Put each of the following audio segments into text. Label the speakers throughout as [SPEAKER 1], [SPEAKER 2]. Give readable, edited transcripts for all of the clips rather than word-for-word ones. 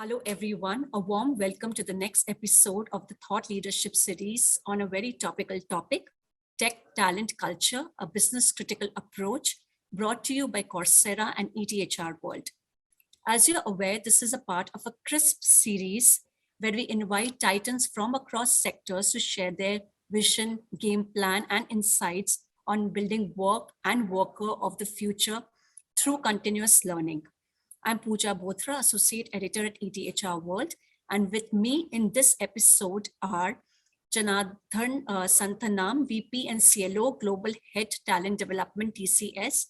[SPEAKER 1] Hello, everyone. A warm welcome to the next episode of the Thought Leadership series on a very topical topic tech, talent, culture, a business critical approach, brought to you by Coursera and ETHR World. As you're aware, this is a part of a crisp series where we invite titans from across sectors to share their vision, game plan, and insights on building work and worker of the future through continuous learning. I'm Pooja Bothra, Associate Editor at ETHR World, and with me in this episode are Janardhan Santhanam, VP and CLO, Global Head Talent Development, TCS,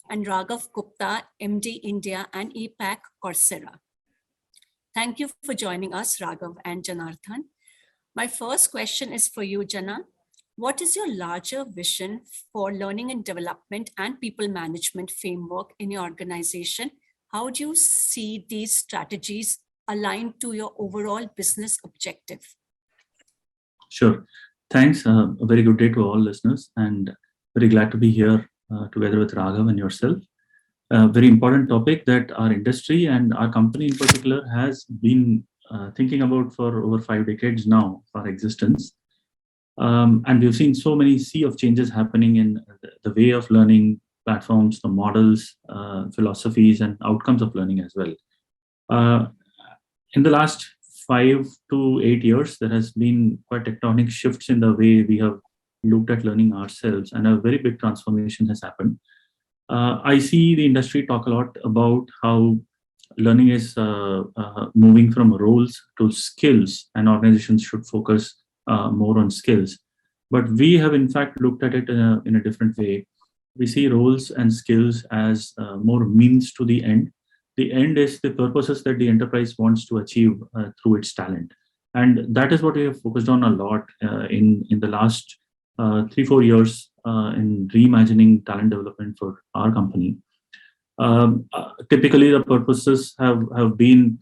[SPEAKER 1] and Raghav Gupta, MD India and APAC, Coursera. Thank you for joining us, Raghav and Janardhan. My first question is for you, Jana. What is your larger vision for learning and development and people management framework in your organization? How do you see these strategies aligned to your overall business objective?
[SPEAKER 2] Sure. Thanks. A very good day to all listeners, and very glad to be here together with Raghav and yourself. A very important topic that our industry and our company in particular has been thinking about for over 5 decades now of our existence. And we've seen so many sea of changes happening in the way of learning, platforms, the models, philosophies, and outcomes of learning as well. In the last 5 to 8 years, there has been quite tectonic shifts in the way we have looked at learning ourselves, and a very big transformation has happened. I see the industry talk a lot about how learning is moving from roles to skills, and organizations should focus more on skills. But we have in fact looked at it in a different way. We see roles and skills as more means to the end. The end is the purposes that the enterprise wants to achieve through its talent. And that is what we have focused on a lot in the last 3-4 years in reimagining talent development for our company. Typically, the purposes have been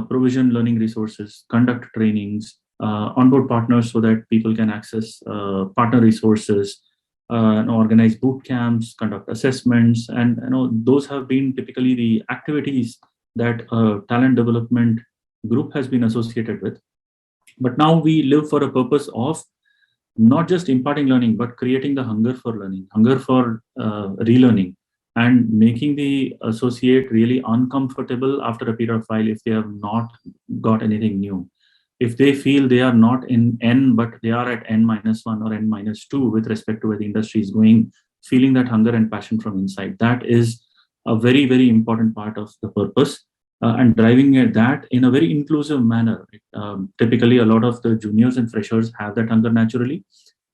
[SPEAKER 2] provision learning resources, conduct trainings, onboard partners so that people can access partner resources, organize boot camps, conduct assessments, and those have been typically the activities that a talent development group has been associated with. But now we live for a purpose of not just imparting learning, but creating the hunger for learning, hunger for relearning, and making the associate really uncomfortable after a period of while if they have not got anything new. If they feel they are not in N, but they are at N-1 or N-2 with respect to where the industry is going, feeling that hunger and passion from inside, that is a very, very important part of the purpose, and driving that in a very inclusive manner. Typically, a lot of the juniors and freshers have that hunger naturally,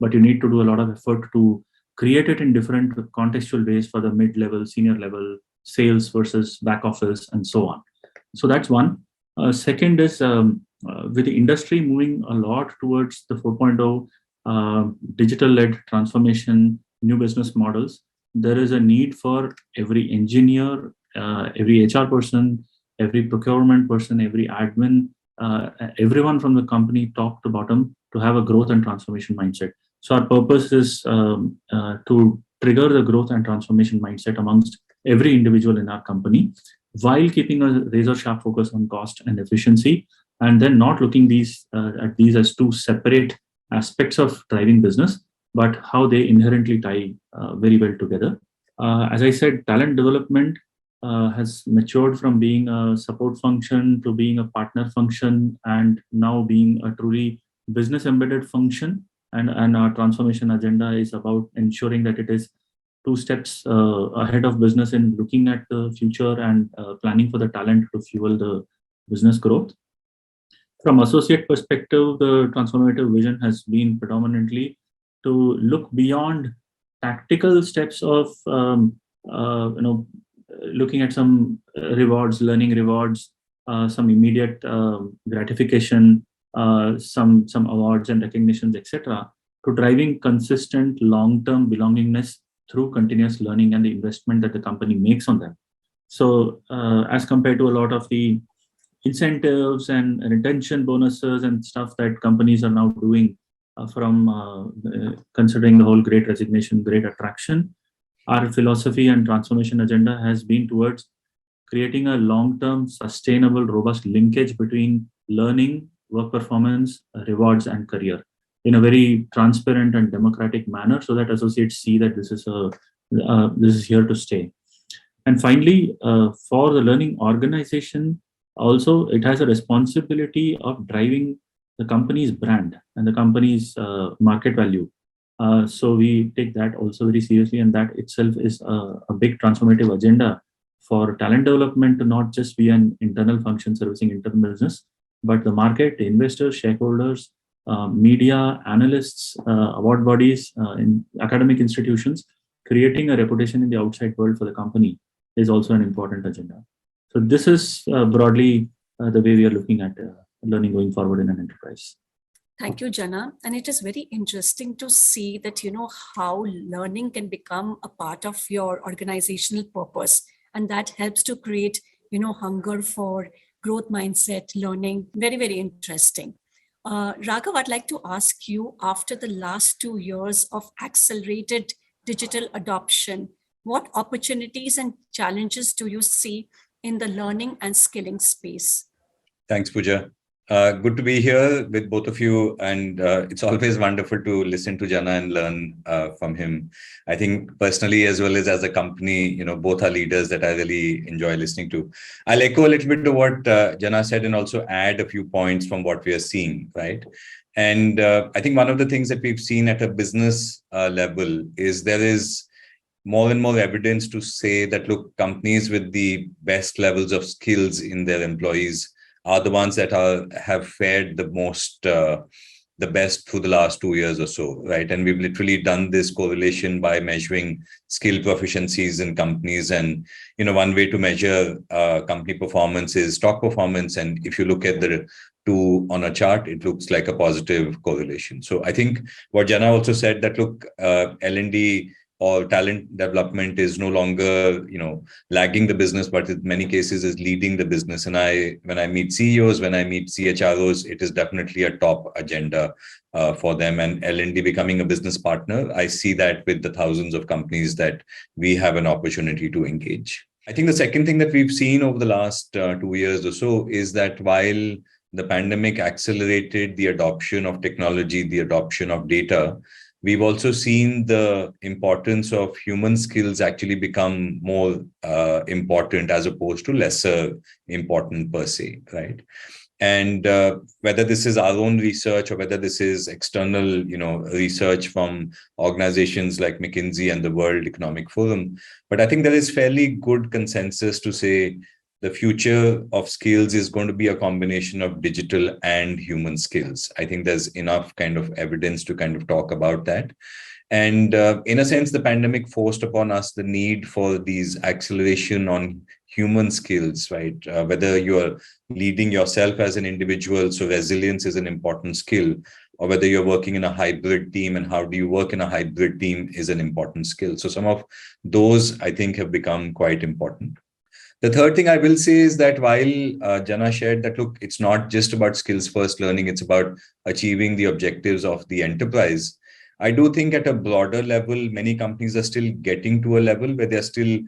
[SPEAKER 2] but you need to do a lot of effort to create it in different contextual ways for the mid-level, senior level, sales versus back office, and so on. So that's one. Second is with the industry moving a lot towards the 4.0 digital-led transformation, new business models, there is a need for every engineer, every HR person, every procurement person, every admin, everyone from the company, top to bottom, to have a growth and transformation mindset. So our purpose is to trigger the growth and transformation mindset amongst every individual in our company, while keeping a razor-sharp focus on cost and efficiency, and then not looking at these as two separate aspects of driving business, but how they inherently tie very well together. As I said, talent development has matured from being a support function to being a partner function, and now being a truly business-embedded function. And our transformation agenda is about ensuring that it is 2 steps ahead of business in looking at the future and planning for the talent to fuel the business growth. From associate perspective, the transformative vision has been predominantly to look beyond tactical steps of looking at some rewards, learning rewards, some immediate gratification, some awards and recognitions, etc., to driving consistent long-term belongingness through continuous learning and the investment that the company makes on them. So as compared to a lot of the incentives and retention bonuses and stuff that companies are now doing from considering the whole great resignation, great attraction, our philosophy and transformation agenda has been towards creating a long-term, sustainable, robust linkage between learning, work performance, rewards, and career in a very transparent and democratic manner, so that associates see that this is here to stay. And finally, for the learning organization, also it has a responsibility of driving the company's brand and the company's market value. So we take that also very seriously, and that itself is a big transformative agenda for talent development to not just be an internal function servicing internal business, but the market, investors, shareholders, media, analysts, award bodies, in academic institutions, creating a reputation in the outside world for the company is also an important agenda. So this is broadly the way we are looking at learning going forward in an enterprise.
[SPEAKER 1] Thank you, Jana. And it is very interesting to see that, how learning can become a part of your organizational purpose. And that helps to create, hunger for growth mindset, learning. Very, very interesting. Raghav, I'd like to ask you, after the last 2 years of accelerated digital adoption, what opportunities and challenges do you see in the learning and skilling space?
[SPEAKER 3] Thanks, Pooja. Good to be here with both of you, and it's always wonderful to listen to Jana and learn from him. I think personally, as well as a company, both are leaders that I really enjoy listening to. I'll echo a little bit to what Jana said and also add a few points from what we are seeing, right? And I think one of the things that we've seen at a business level is there is more and more evidence to say that, look, companies with the best levels of skills in their employees are the ones that have fared the most, the best through the last 2 years or so, right? And we've literally done this correlation by measuring skill proficiencies in companies. And, one way to measure company performance is stock performance. And if you look at the two on a chart, it looks like a positive correlation. So I think what Jana also said that, look, L&D or talent development is no longer, lagging the business, but in many cases is leading the business. And when I meet CEOs, when I meet CHROs, it is definitely a top agenda for them. And L&D becoming a business partner, I see that with the thousands of companies that we have an opportunity to engage. I think the second thing that we've seen over the last 2 years or so is that while the pandemic accelerated the adoption of technology, the adoption of data, we've also seen the importance of human skills actually become more important as opposed to lesser important per se, right? And whether this is our own research or whether this is external, research from organizations like McKinsey and the World Economic Forum, but I think there is fairly good consensus to say the future of skills is going to be a combination of digital and human skills. I think there's enough kind of evidence to kind of talk about that. And in a sense, the pandemic forced upon us the need for these acceleration on human skills, right? Whether you're leading yourself as an individual, so resilience is an important skill, or whether you're working in a hybrid team and how do you work in a hybrid team is an important skill. So some of those, I think, have become quite important. The third thing I will say is that while Jana shared that, look, it's not just about skills first learning, it's about achieving the objectives of the enterprise. I do think at a broader level, many companies are still getting to a level where they're still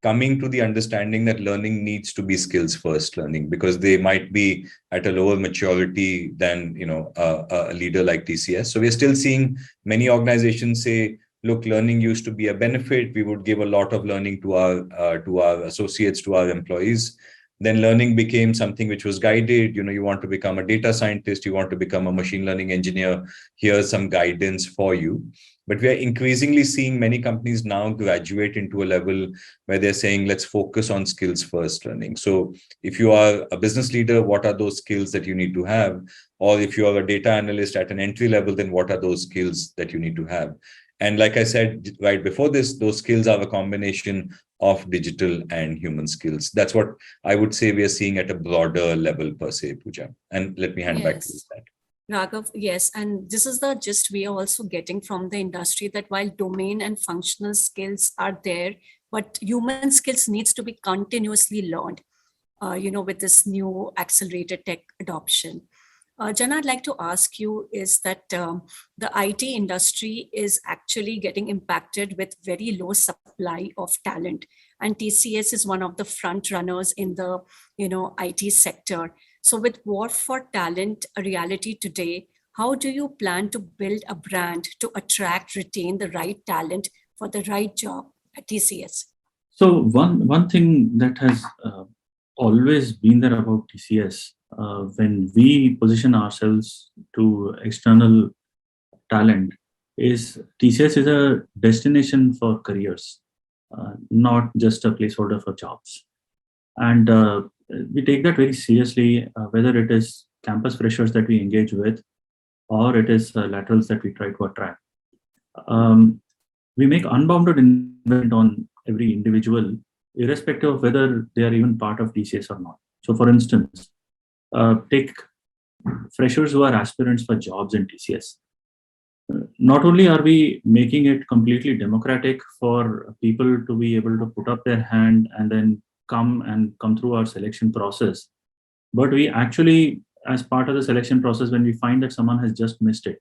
[SPEAKER 3] coming to the understanding that learning needs to be skills first learning, because they might be at a lower maturity than, a leader like TCS. So we're still seeing many organizations say, look, learning used to be a benefit. We would give a lot of learning to our associates, to our employees. Then learning became something which was guided. You want to become a data scientist, you want to become a machine learning engineer. Here's some guidance for you. But we are increasingly seeing many companies now graduate into a level where they're saying, let's focus on skills first learning. So if you are a business leader, what are those skills that you need to have? Or if you are a data analyst at an entry level, then what are those skills that you need to have? And like I said right before this, those skills are a combination of digital and human skills. That's what I would say we are seeing at a broader level per se, Pooja. And let me hand back to you.
[SPEAKER 1] Raghav, yes. And this is the gist we are also getting from the industry, that while domain and functional skills are there, but human skills needs to be continuously learned, with this new accelerated tech adoption. Jana, I'd like to ask you is that the IT industry is actually getting impacted with very low supply of talent, and TCS is one of the front runners in the IT sector. So, with war for talent a reality today, how do you plan to build a brand to attract, retain the right talent for the right job at TCS?
[SPEAKER 2] So one thing that has always been there about TCS, when we position ourselves to external talent, is TCS is a destination for careers, not just a placeholder for jobs. And we take that very seriously, whether it is campus freshers that we engage with, or it is laterals that we try to attract. We make unbounded investment on every individual, irrespective of whether they are even part of TCS or not. So, for instance, take freshers who are aspirants for jobs in TCS. Not only are we making it completely democratic for people to be able to put up their hand and then come through our selection process, but we actually, as part of the selection process, when we find that someone has just missed it,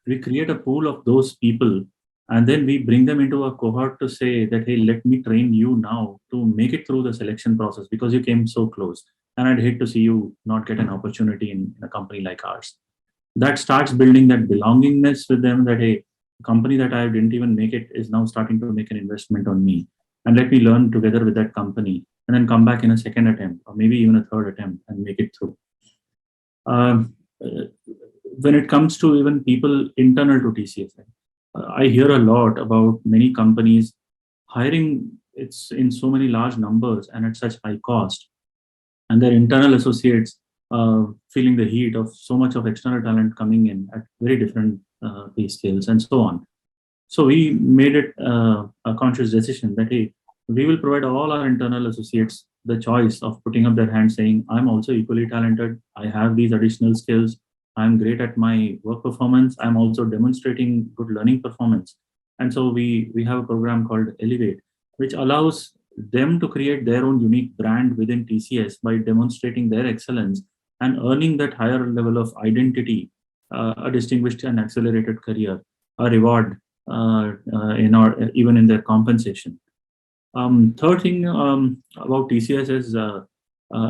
[SPEAKER 2] we create a pool of those people, and then we bring them into a cohort to say that, hey, let me train you now to make it through the selection process because you came so close. And I'd hate to see you not get an opportunity in a company like ours. That starts building that belongingness with them, that, hey, a company that I didn't even make it is now starting to make an investment on me. And let me learn together with that company and then come back in a second attempt or maybe even a third attempt and make it through. When it comes to even people internal to TCS, I hear a lot about many companies hiring it's in so many large numbers and at such high cost, and their internal associates feeling the heat of so much of external talent coming in at very different pay scales and so on. So we made it a conscious decision that, hey, we will provide all our internal associates the choice of putting up their hand saying, I'm also equally talented. I have these additional skills. I'm great at my work performance. I'm also demonstrating good learning performance. And so we have a program called Elevate, which allows them to create their own unique brand within TCS by demonstrating their excellence and earning that higher level of identity, a distinguished and accelerated career, a reward even in their compensation. Third thing about TCS is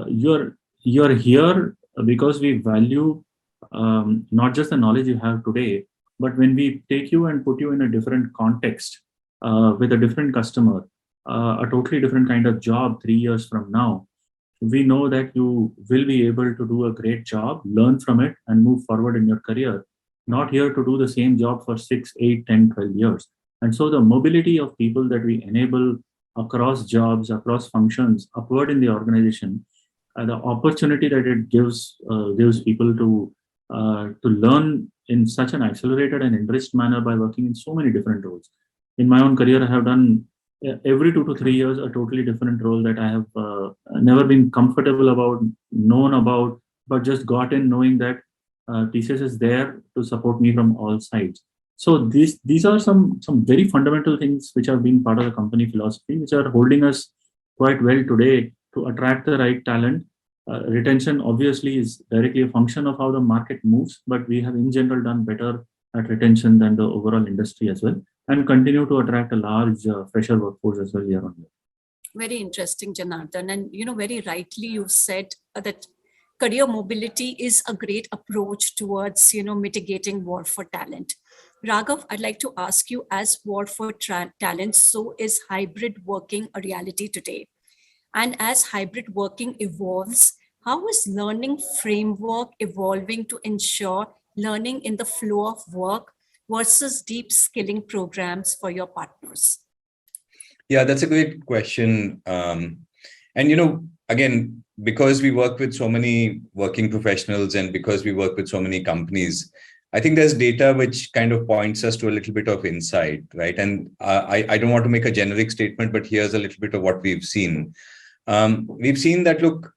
[SPEAKER 2] you're here because we value not just the knowledge you have today, but when we take you and put you in a different context with a different customer, a totally different kind of job 3 years from now, we know that you will be able to do a great job, learn from it, and move forward in your career. Not here to do the same job for 6, 8, 10, 12 years. And so the mobility of people that we enable across jobs, across functions, upward in the organization, the opportunity that it gives people to learn in such an accelerated and enriched manner by working in so many different roles. In my own career, I have done every 2 to 3 years a totally different role that I have never been comfortable about, known about, but just got in knowing that TCS is there to support me from all sides. So these are some very fundamental things which have been part of the company philosophy, which are holding us quite well today to attract the right talent. Retention obviously is directly a function of how the market moves, but we have in general done better at retention than the overall industry as well, and continue to attract a large fresher workforce as well year on year.
[SPEAKER 1] Very interesting, Janardhan. And very rightly you've said that career mobility is a great approach towards mitigating war for talent. Raghav, I'd like to ask you, as war for talent, so is hybrid working a reality today? And as hybrid working evolves, how is learning framework evolving to ensure learning in the flow of work versus deep skilling programs for your partners?
[SPEAKER 3] Yeah, that's a great question. And, again, because we work with so many working professionals and because we work with so many companies, I think there's data which kind of points us to a little bit of insight, right? And I don't want to make a generic statement, but here's a little bit of what we've seen. We've seen that, look,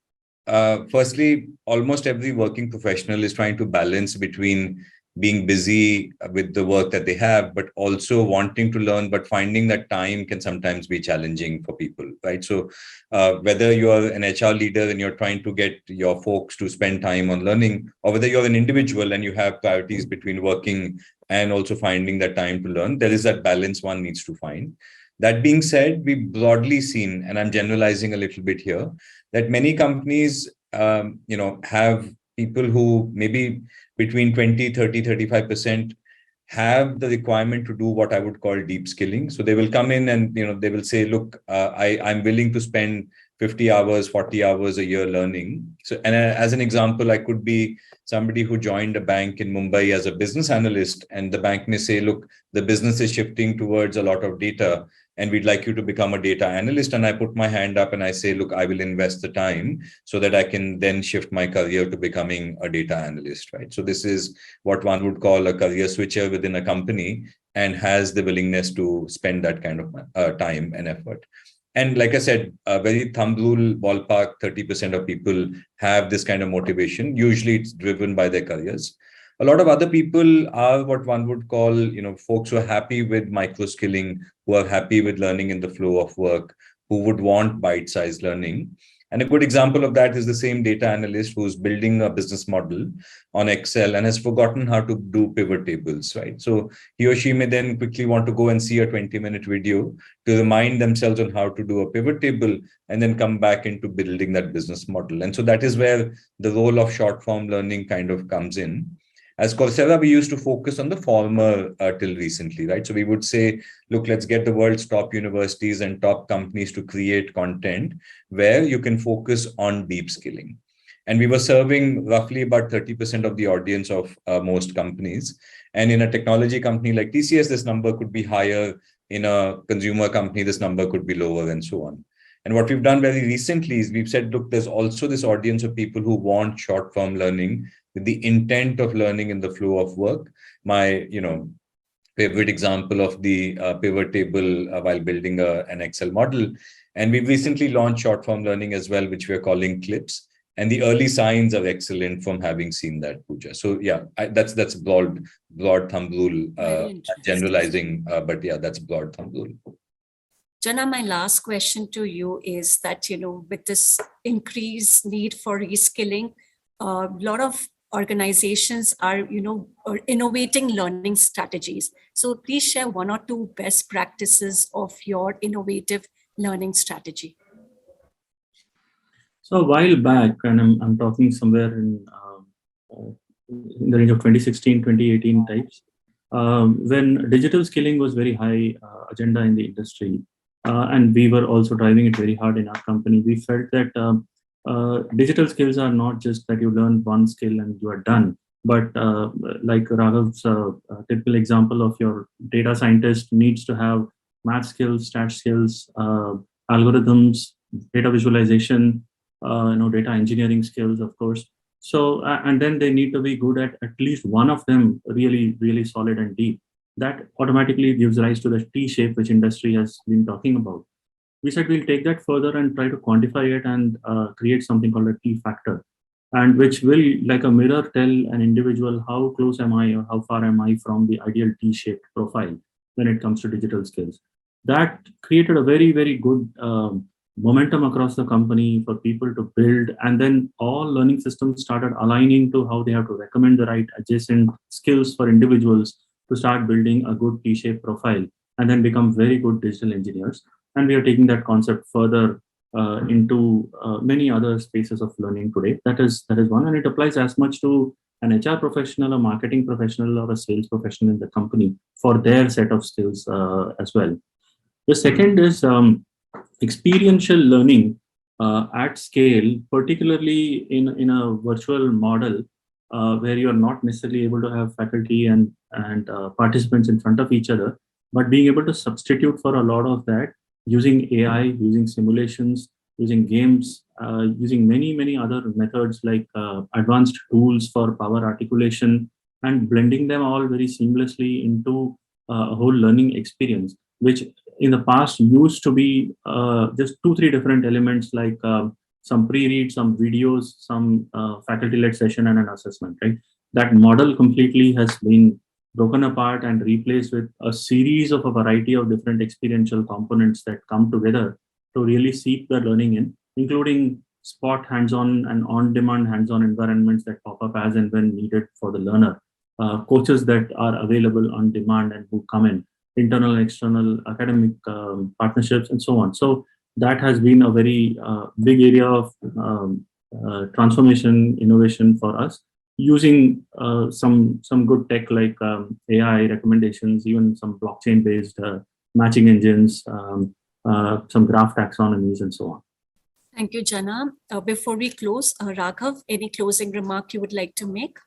[SPEAKER 3] firstly, almost every working professional is trying to balance between being busy with the work that they have, but also wanting to learn, but finding that time can sometimes be challenging for people, right? So whether you're an HR leader and you're trying to get your folks to spend time on learning, or whether you're an individual and you have priorities between working and also finding that time to learn, there is that balance one needs to find. That being said, we've broadly seen, and I'm generalizing a little bit here, that many companies, have people who maybe between 20, 30, 35% have the requirement to do what I would call deep skilling. So they will come in and, they will say, look, I'm willing to spend 50 hours, 40 hours a year learning. So, and as an example, I could be somebody who joined a bank in Mumbai as a business analyst, and the bank may say, look, the business is shifting towards a lot of data, and we'd like you to become a data analyst. And I put my hand up and I say, look, I will invest the time so that I can then shift my career to becoming a data analyst, right? So this is what one would call a career switcher within a company, and has the willingness to spend that kind of time and effort. And like I said, a very thumb rule ballpark, 30% of people have this kind of motivation. Usually it's driven by their careers. A lot of other people are what one would call, folks who are happy with micro skilling, who are happy with learning in the flow of work, who would want bite-sized learning. And a good example of that is the same data analyst who's building a business model on Excel and has forgotten how to do pivot tables, right? So he or she may then quickly want to go and see a 20-minute video to remind themselves on how to do a pivot table, and then come back into building that business model. And so that is where the role of short form learning kind of comes in. As Coursera, we used to focus on the former till recently, right? So we would say, look, let's get the world's top universities and top companies to create content where you can focus on deep skilling. And we were serving roughly about 30% of the audience of most companies. And in a technology company like TCS, this number could be higher. In a consumer company, this number could be lower, and so on. And what we've done very recently is we've said, look, there's also this audience of people who want short-form learning with the intent of learning in the flow of work. My, favorite example of the pivot table while building an Excel model. And we've recently launched short-form learning as well, which we're calling Clips. And the early signs are excellent from having seen that, Pooja. So yeah, that's broad thumb rule, generalizing, but yeah, that's broad thumb rule.
[SPEAKER 1] Jana, my last question to you is that, with this increased need for reskilling, a lot of organizations are, are innovating learning strategies. So please share one or two best practices of your innovative learning strategy.
[SPEAKER 2] So a while back, and I'm talking somewhere in the range of 2016, 2018 types, when digital skilling was very high agenda in the industry, and we were also driving it very hard in our company, we felt that digital skills are not just that you learn one skill and you are done, but like Raghav's typical example of your data scientist needs to have math skills, stat skills, algorithms, data visualization, data engineering skills, of course. So, and then they need to be good at least one of them, really, really solid and deep. That automatically gives rise to the T-shape, which industry has been talking about. We said we'll take that further and try to quantify it and create something called a T factor, and which will, like a mirror, tell an individual how close am I or how far am I from the ideal T-shaped profile when it comes to digital skills. That created a very, very good momentum across the company for people to build, and then all learning systems started aligning to how they have to recommend the right adjacent skills for individuals to start building a good T-shaped profile and then become very good digital engineers. And we are taking that concept further into many other spaces of learning today. That is one, and it applies as much to an HR professional, a marketing professional, or a sales professional in the company for their set of skills as well. The second is experiential learning at scale, particularly in a virtual model where you are not necessarily able to have faculty and participants in front of each other, but being able to substitute for a lot of that using AI, using simulations, using games, using many other methods like advanced tools for power articulation, and blending them all very seamlessly into a whole learning experience, which in the past used to be just 2-3 different elements like some pre-read, some videos, some faculty-led session, and an assessment, right? that model completely has been broken apart and replaced with a series of a variety of different experiential components that come together to really seep the learning in, including spot hands-on and on-demand hands-on environments that pop up as and when needed for the learner, coaches that are available on demand and who come in, internal and external academic partnerships, and so on. So that has been a very big area of transformation, innovation for us, using some good tech like AI recommendations, even some blockchain-based matching engines, some graph taxonomies, and so on.
[SPEAKER 1] Thank you, Jana. Before we close, Raghav, any closing remark you would like to make?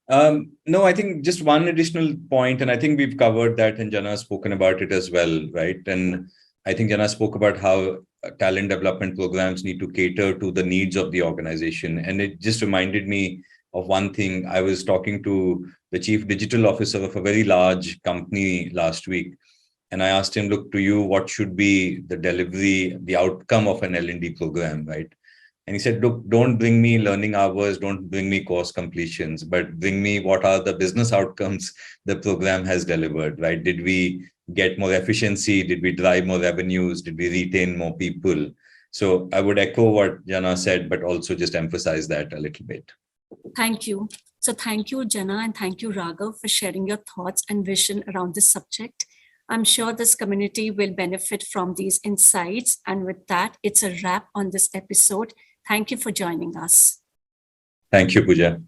[SPEAKER 3] No, I think just one additional point, and I think we've covered that, and Jana has spoken about it as well, right? And I think Jana spoke about how talent development programs need to cater to the needs of the organization. And it just reminded me of one thing. I was talking to the chief digital officer of a very large company last week. And I asked him, look, to you, what should be the delivery, the outcome of an L&D program, right? And he said, look, don't bring me learning hours, don't bring me course completions, but bring me what are the business outcomes the program has delivered, right? Did we get more efficiency? Did we drive more revenues? Did we retain more people? So I would echo what Jana said, but also just emphasize that a little bit.
[SPEAKER 1] Thank you. So thank you, Jana, and thank you, Raghav, for sharing your thoughts and vision around this subject. I'm sure this community will benefit from these insights. And with that, it's a wrap on this episode. Thank you for joining us.
[SPEAKER 3] Thank you, Pooja.